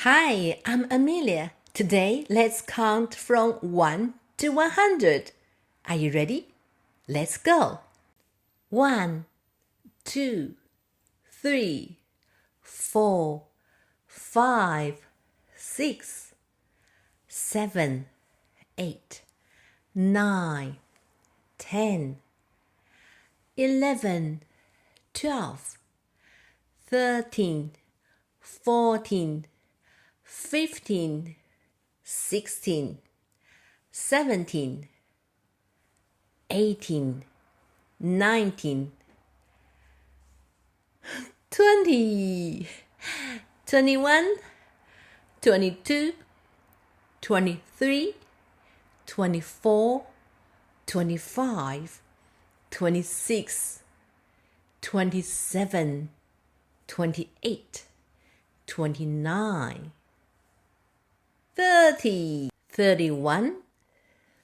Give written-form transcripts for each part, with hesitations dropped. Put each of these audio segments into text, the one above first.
Hi, I'm Amelia. Today, let's count from 1 to 100. Are you ready? Let's go. 1, 2, 3, 4, 5, 6, 7, 8, 9, 10, 11, 12, 13, 14, 15, 16, 17, 18, 19, 20, 21, 22, 23, 24, 25, 26, 27, 28, 29, 30, 31,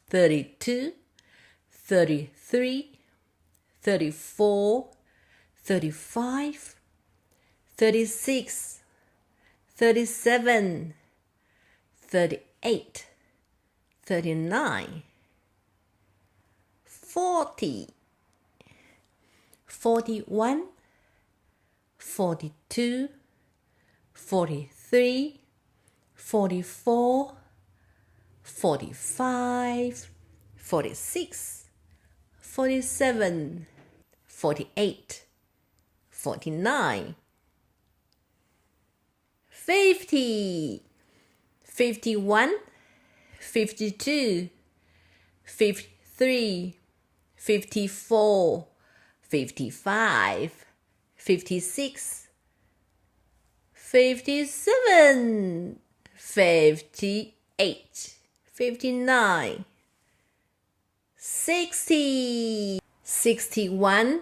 32, 33, 34, 35, 36, 37, 38, 39, 40, 41, 42, 43, 44, 45, 46, 47, 48, 49, 50, 51, 52, 53, 54, 55, 56, 57, 58, 59, 60, 61,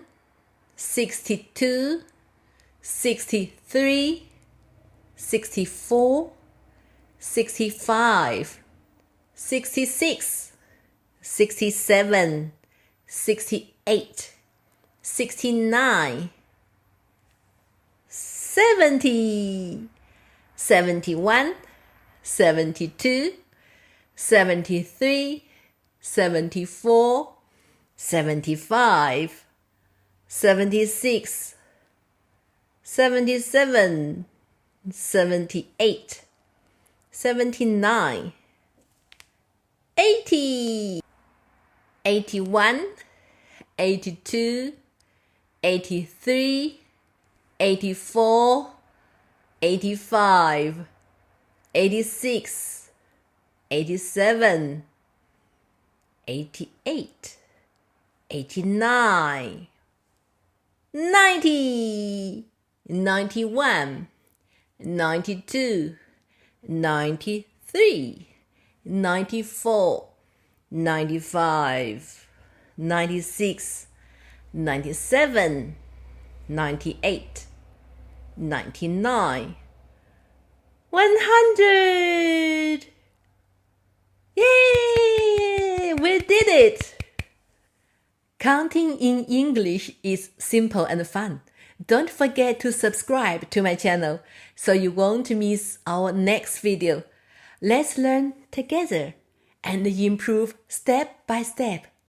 62, 63, 64, 65, 66, 67, 68, 69, 70, 71, 72, 73, 74, 75, 76, 77, 78, 79, 80, 81, 82, 83, 84, 85, 86, 87, 88, 89, 90, 91, 92, 93, 94, 95, 96, 97, 98, 99, 100! Yay! We did it! Counting in English is simple and fun. Don't forget to subscribe to my channel so you won't miss our next video. Let's learn together and improve step by step.